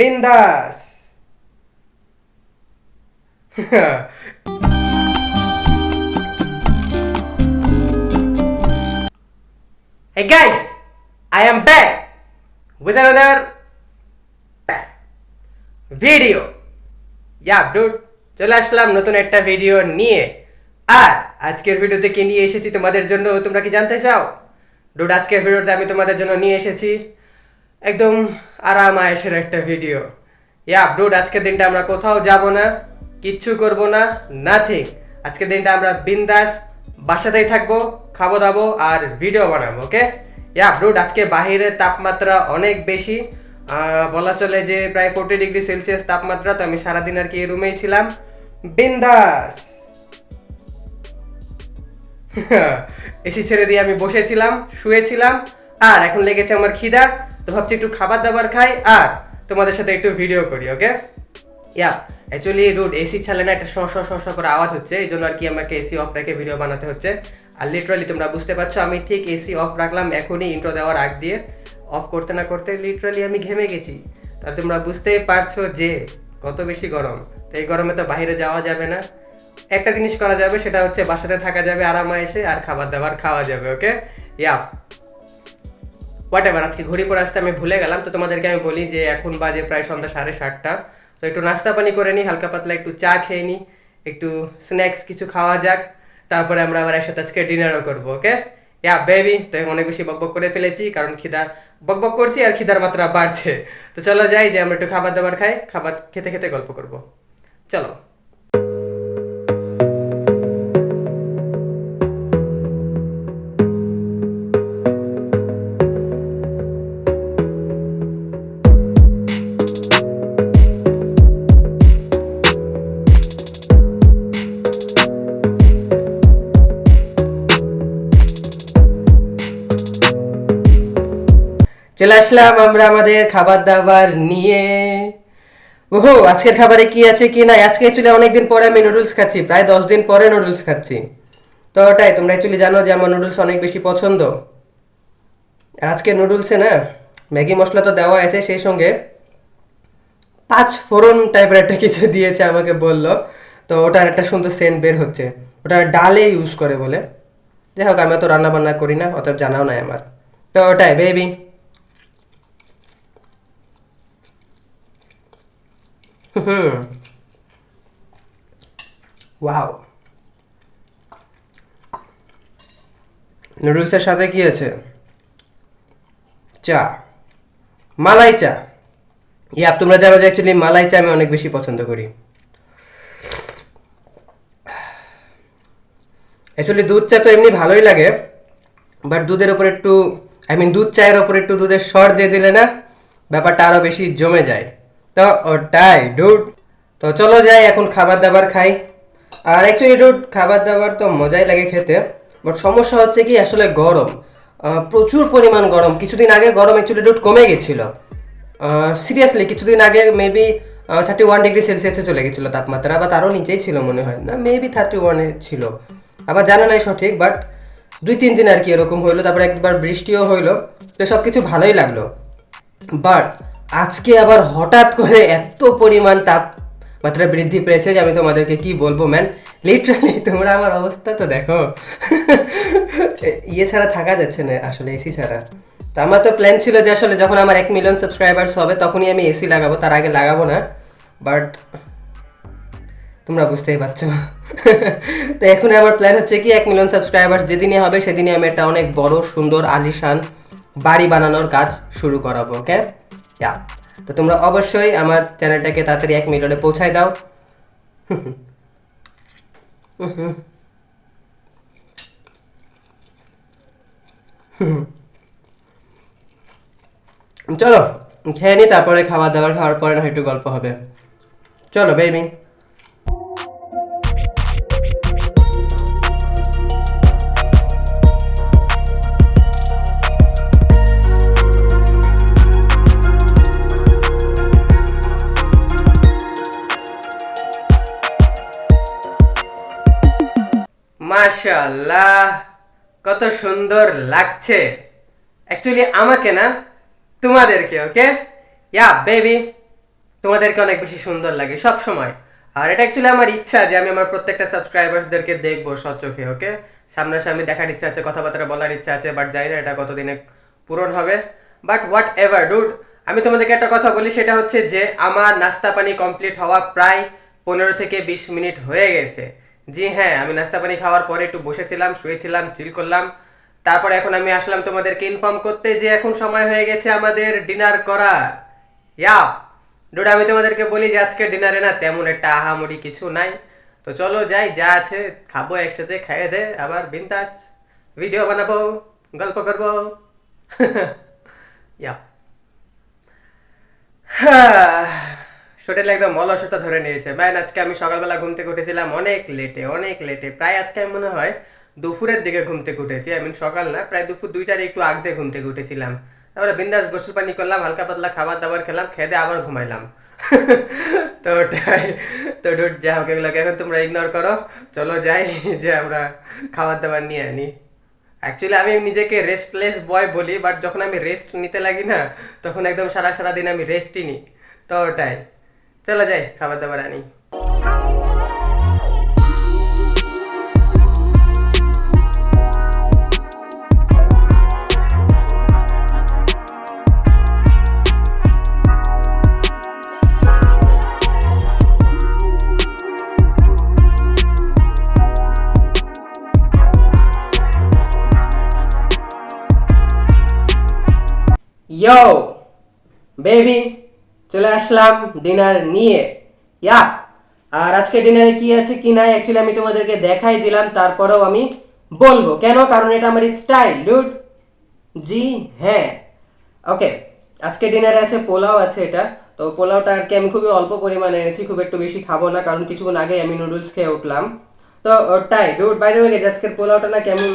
বিন্দাস। Hey guys, I am back with another video. dude, চলে আসলাম নতুন একটা ভিডিও নিয়ে। আর আজকের ভিডিওতে কি নিয়ে এসেছি তোমাদের জন্য তোমরা কি জানতে চাও? ডুড, আজকের ভিডিওতে আমি তোমাদের জন্য নিয়ে এসেছি একদম আরাম আয়েশের একটা ভিডিও। ডুড, আজকের দিনটা আমরা কোথাও যাব না, কিচ্ছু করব না, নাথিং। আজকের দিনটা আমরা বিন্দাস বাসাতেই থাকবো, খাবো দাবো আর ভিডিও বানাবো। ওকে ডুড, আজকে বাহিরের তাপমাত্রা অনেক বেশি, বলা চলে যে প্রায় 40°C তাপমাত্রা। তো আমি সারাদিন আর কি রুমেই ছিলাম বিন্দাস। এসি ছেড়ে দিয়ে আমি বসেছিলাম, শুয়েছিলাম, আর এখন লেগেছে আমার খিদা। তো ভাবছি একটু খাবার দাবার খাই আর তোমাদের সাথে একটু ভিডিও করি। ওকে অ্যাকচুয়ালি রুড, এসি ছাড়লে না একটা শঁ করে আওয়াজ হচ্ছে, এই জন্য আর কি আমাকে এসি অফ রেখে ভিডিও বানাতে হচ্ছে। আর লিটারালি তোমরা বুঝতে পারছো আমি ঠিক এসি অফ রাখলাম এখনই, ইন্ট্রো দেওয়ার আগ দিয়ে। অফ করতে না করতে লিটারালি আমি ঘেমে গেছি। তাহলে তোমরা বুঝতেই পারছো যে কত বেশি গরম। তো এই গরমে তো বাইরে যাওয়া যাবে না। একটা জিনিস করা যাবে, সেটা হচ্ছে বাসাতে থাকা যাবে আরামে এসে, আর খাবার দাবার খাওয়া যাবে। Okay what ever. আজকে ঘড়ি পরে আসতে আমি ভুলে গেলাম। তো তোমাদেরকে আমি বলি যে এখন বাজে প্রায় সন্ধ্যা 7:30। তো একটু নাস্তা পানি করে নিই, হালকা পাতলা একটু চা খেয়ে নিই, একটু স্ন্যাক্স কিছু খাওয়া যাক, তারপরে আমরা আবার একসাথে আজকে ডিনারও করবো। ওকে বেবি, তো অনেক বেশি বকবক করে ফেলেছি, কারণ খিদা বকবক করছি আর খিদার মাত্রা বাড়ছে। তো চলো যাই যে আমরা একটু খাবার দাবার খাই, খাবার খেতে খেতে গল্প করবো। চলো। চলে আসলাম আমরা আমাদের খাবার দাবার নিয়ে। ওহো, আজকের খাবারে কি আছে কি না। আজকে অ্যাকচুয়ালি অনেকদিন পরে আমি নুডলস খাচ্ছি, প্রায় 10 দিন পরে নুডলস খাচ্ছি। তো ওটাই, তোমরা অ্যাকচুয়ালি জানো যে আমার নুডলস অনেক বেশি পছন্দ। আজকে নুডলসে না ম্যাগি মশলা তো দেওয়া আছে, সেই সঙ্গে 5 ফোড়ন টাইপের একটা কিছু দিয়েছে আমাকে বললো। তো ওটার একটা সুন্দর সেন্ট বের হচ্ছে, ওটা ডালে ইউজ করে বলে। যাই হোক, আমি তো রান্না বান্না করি না, অতএব জানাও নাই আমার। তো ওটাই বেবি। হুম, ওয়াও। নুডলসের সাথে কি আছে? চা, মালাই চা। তোমরা জানো যে অ্যাকচুয়ালি মালাই চা আমি অনেক বেশি পছন্দ করি। অ্যাকচুয়ালি দুধ চা তো এমনি ভালোই লাগে, বাট দুধের ওপর একটু, দুধ চায়ের ওপর একটু দুধের সর দিয়ে দিলে না ব্যাপারটা আরও বেশি জমে যায়। তো ওটাই ডুড। তো চলো যাই এখন খাবার দাবার খাই। আর অ্যাকচুয়ালি ডুড, খাবার দাবার তো মজাই লাগে খেতে, বাট সমস্যা হচ্ছে কি আসলে গরম, প্রচুর পরিমাণ গরম। কিছুদিন আগে গরম অ্যাকচুয়ালি ডুড কমে গেছিলো, সিরিয়াসলি কিছুদিন আগে মেবি 31°C চলে গেছিলো তাপমাত্রা, বা তারও নিচেই ছিল মনে হয়, না মেবি 31-এ ছিল, আবার জানা নাই সঠিক। বাট 2-3 দিন আর কি এরকম হইলো, তারপরে একবার বৃষ্টিও হইলো। তো সব কিছু ভালোই লাগলো। বাট আজকে আবার হঠাৎ করে এত পরিমাণ তাপমাত্রা বৃদ্ধি পেয়েছে যে আমি তোমাদেরকে কি বলবো ম্যান। লিটারালি তোমরা আমার অবস্থা তো দেখো। ইয়ে ছাড়া থাকা যাচ্ছে না আসলে, এসি ছাড়া। তো আমার তো প্ল্যান ছিল যে আসলে যখন আমার 1 মিলিয়ন সাবস্ক্রাইবার্স হবে তখনই আমি এসি লাগাবো, তার আগে লাগাবো না। বাট তোমরা বুঝতেই পারছো। তো এখন আমার প্ল্যান হচ্ছে কি 1 মিলিয়ন সাবস্ক্রাইবার্স যেদিনই হবে সেদিনই আমি একটা অনেক বড় সুন্দর আলিশান বাড়ি বানানোর কাজ শুরু করাবো। ওকে তো তোমরা অবশ্যই আমার চ্যানেলটাকে তাড়াতাড়ি 1 মিলিয়নে পৌঁছায় দাও। চলো খেয়ে নি, তারপরে খাবার দাবার খাওয়ার পরে না একটু গল্প হবে। চলো বেবি। মাশাআল্লাহ, কত সুন্দর লাগছে অ্যাকচুয়ালি আমাকে না, তোমাদেরকে। ওকে বেবি, তোমাদেরকে অনেক বেশি সুন্দর লাগে সব সময়। আর এটা অ্যাকচুয়ালি আমার ইচ্ছা যে আমি আমার প্রত্যেকটা সাবস্ক্রাইবার্সদেরকে দেখবো সচোখে, ওকে? সামনাসামনি দেখার ইচ্ছা আছে, কথাবার্তা বলার ইচ্ছা আছে, বাট জানি না এটা কতদিনে পূরণ হবে। বাট হোয়াট এভার ডুড, আমি তোমাদেরকে একটা কথা বলি, সেটা হচ্ছে যে আমার নাস্তা পানি কমপ্লিট হওয়া প্রায় 15 থেকে 20 মিনিট হয়ে গেছে। জি হ্যাঁ, আমি নাস্তা পানি খাওয়ার পরে একটু বসেছিলাম, শুয়েছিলাম, চিল করলাম। তারপরে এখন আমি আসলাম তোমাদেরকে ইনফর্ম করতে যে এখন সময় হয়ে গেছে আমাদের ডিনার করার। ইয়া ডুড, আমি তোমাদেরকে বলি যে আজকে ডিনারে না তেমন একটা আহামরি কিছু নাই। তো চলো যাই, যা আছে খাবো একসাথে, খাইয়ে দে আবার বিন্দাস ভিডিও বানাবো, গল্প করবো। ইয়া শরীরে একদম অলসতা ধরে নিয়েছে ম্যান। আজকে আমি সকালবেলা ঘুম থেকে উঠেছিলাম অনেক লেটে, অনেক লেটে। প্রায় আজকে আমি মনে হয় দুপুরের দিকে ঘুম থেকে উঠেছি। আই মিন সকাল না, প্রায় দুপুর 2টার একটু আগ দিয়ে ঘুম থেকে উঠেছিলাম। তারপরে বিন্দাস গোসল পানি করলাম, হালকা পাতলা খাবার দাবার খেলাম, খেয়ে দিয়ে আবার ঘুমাইলাম। তো ওটাই। তো ডুড যা হোক, এগুলোকে এখন তোমরা ইগনোর করো। চলো যাই, যে আমরা খাবার দাবার নিয়ে আনি। অ্যাকচুয়ালি আমি নিজেকে রেস্টলেস বয় বলি, বাট যখন আমি রেস্ট নিতে লাগি না, তখন একদম সারা সারা দিন আমি রেস্টই নিই। তো ওটাই, চলো যাই খাবার দাবার আনি। ইয়ো বেবি, চলে আসলাম ডিনার নিয়ে। ইয়া আর আজকে ডিনারে কি আছে কি নাই অ্যাকচুয়ালি আমি তোমাদেরকে দেখাই দিলাম, তারপরেও আমি বলবো কেন, কারণ এটা আমার স্টাইল ডুড। জি হ্যাঁ, ওকে। আজকে ডিনারে আছে পোলাও আছে এটা। তো পোলাওটা আর কি আমি খুবই অল্প পরিমাণে এনেছি, খুব একটু বেশি খাবো না, কারণ কিছুক্ষণ আগে আমি নুডলস খেয়ে উঠলাম। তো ওটাই ডুড, বাই দ্য ওয়ে আজকের পোলাওটা না কেমন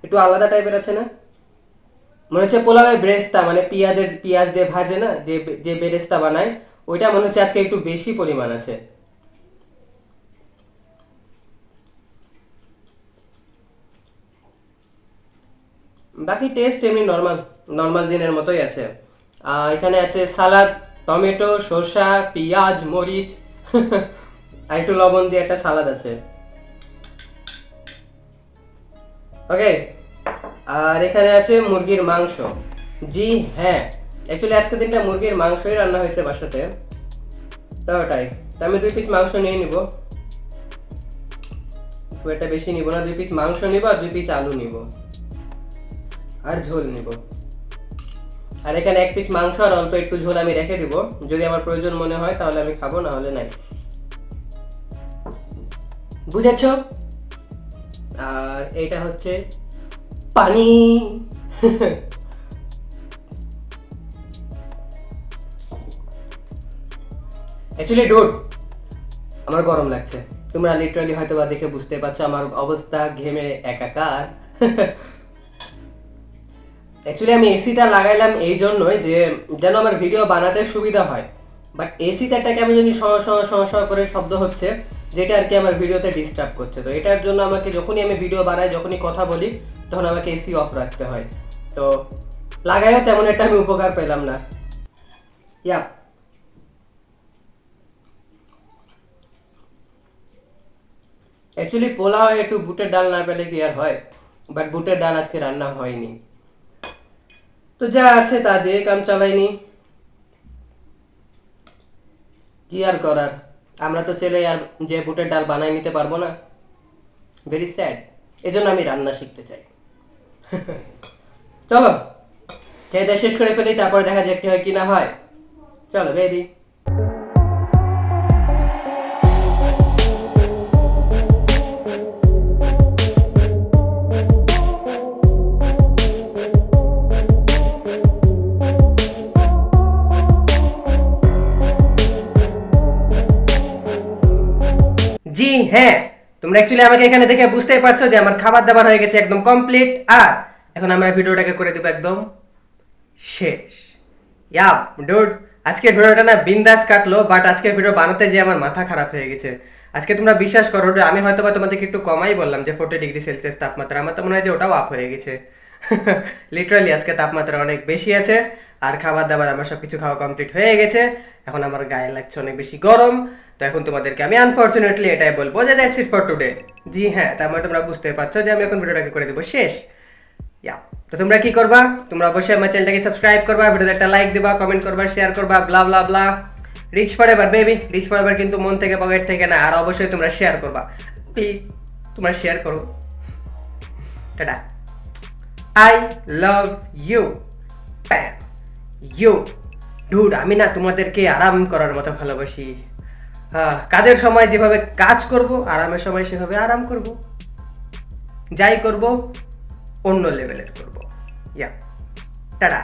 একটু আলাদা টাইপের আছে না? মনে হচ্ছে পোলাওয়ে ব্রেস্তা, মানে পিঁয়াজ দিয়ে ভাজে না, যে যে বেরেস্তা বানায়, ওইটা মনে হচ্ছে আজকে একটু বেশি পরিমাণ আছে। বাকি টেস্ট এমনি নর্মাল, নর্মাল দিনের মতোই আছে। এখানে আছে সালাদ, টমেটো, শসা, পেঁয়াজ, মরিচ, আর একটু লবণ দিয়ে একটা সালাদ আছে, ওকে। আর এখানে আছে মুরগির মাংস। জি হ্যাঁ, অ্যাকচুয়ালি আজকে দিনটা মুরগির মাংসই রান্না হয়েছে বাসাতে। তো ওটাই, তো আমি 2 পিস মাংস নিয়ে নিব, খুব একটা বেশি নিব না। 2 পিস মাংস নিব আর 2 পিস আলু নিব, আর ঝোল নিব। আর এখানে 1 পিস মাংস আর অল্প একটু ঝোল আমি রেখে দিব, যদি আমার প্রয়োজন মনে হয় তাহলে আমি খাবো, না হলে নাই। বুঝেছ? আর এটা হচ্ছে পানি। অ্যাকচুয়ালি ডুড, আমার গরম লাগছে। তোমরা লিটারালি হয়তো বা দেখে বুঝতে পারছো আমার অবস্থা, ঘেমে একাকার। অ্যাকচুয়ালি আমি এসিটা লাগাইলাম এই জন্যই যে যেন আমার ভিডিও বানাতে সুবিধা হয়। বাট এসিতে একটা কেমন জানি স করে শব্দ হচ্ছে, যেটা আর কি আমার ভিডিওতে ডিস্টার্ব করছে। তো এটার জন্য আমাকে যখনই আমি ভিডিও বানাই, যখনই কথা বলি, তখন আমাকে এসি অফ রাখতে হয়। তো লাগাইও তেমন একটা আমি উপকার পেলাম না। ইয়া অ্যাকচুয়ালি পোলাও একটু বুটের ডাল না পেলে কি আর হয়, বাট বুটের ডাল আজকে রান্না হয়নি। তো যা আছে তা দিয়ে কাম চালাইনি, কি আর করার। আমরা তো চাইলে আর যে বুটের ডাল বানাই নিতে পারবো না, ভেরি স্যাড। এজন্য আমি রান্না শিখতে চাই। চলো খেয়ে দিয়ে শেষ করে ফেলি, তারপরে দেখা যাক কি হয় কি না হয়। চলো বেবি। জি হ্যাঁ, তোমরা অ্যাকচুয়ালি আমাকে এখানে দেখে বুঝতেই পারছো যে আমার খাবার দাবার হয়ে গেছে একদম কমপ্লিট। আর এখন আমরা ভিডিওটাকে করে দেবো একদম শেষ। ইয়া ডুড, আজকের ভিডিওটা না বিন্দাস কাটলো, বাট আজকের ভিডিও বানাতে যে আমার মাথা খারাপ হয়ে গেছে। আজকে তোমরা বিশ্বাস করো, আমি হয়তো বা তোমাদেরকে একটু কমাই বললাম যে 40 ডিগ্রি সেলসিয়াস তাপমাত্রা, আমার তো মনে হয় যে ওটাও আপ হয়ে গেছে। লিটারালি আজকে তাপমাত্রা অনেক বেশি আছে। আর খাবার দাবার আমার সব কিছু খাওয়া কমপ্লিট হয়ে গেছে। এখন আমার গায়ে লাগছে অনেক বেশি গরম। তো এখন তোমাদেরকে আমি আনফরচুনেটলি এটাই বলবো যে দ্যাটস ইট ফর টুডে। জি হ্যাঁ, তার মানে তোমরা বুঝতে পারছো যে আমি এখন ভিডিওটাকে করে দেবো শেষ। ইয়া, তো তোমরা কি করবা? তোমরা অবশ্যই আমার চ্যানেলটাকে সাবস্ক্রাইব করবা, ভিডিওতে একটা লাইক দিবা, কমেন্ট করবা, শেয়ার করবা, blah blah blah. Rich forever baby, rich forever কিন্তু মন থেকে পকেট থেকে না। আর অবশ্যই তোমরা শেয়ার করবা, প্লিজ তোমরা শেয়ার করো। টাটা, আই লাভ ইউ, প্যাম ইউ ডুড। আমি না তোমাদেরকে আরাম করার মতো ভালোবাসি। কাজের সময় যেভাবে কাজ করব, আরামের সময় সেভাবে আরাম করব। যাই করব অন্য লেভেলের করব। ইয়া, টাটা।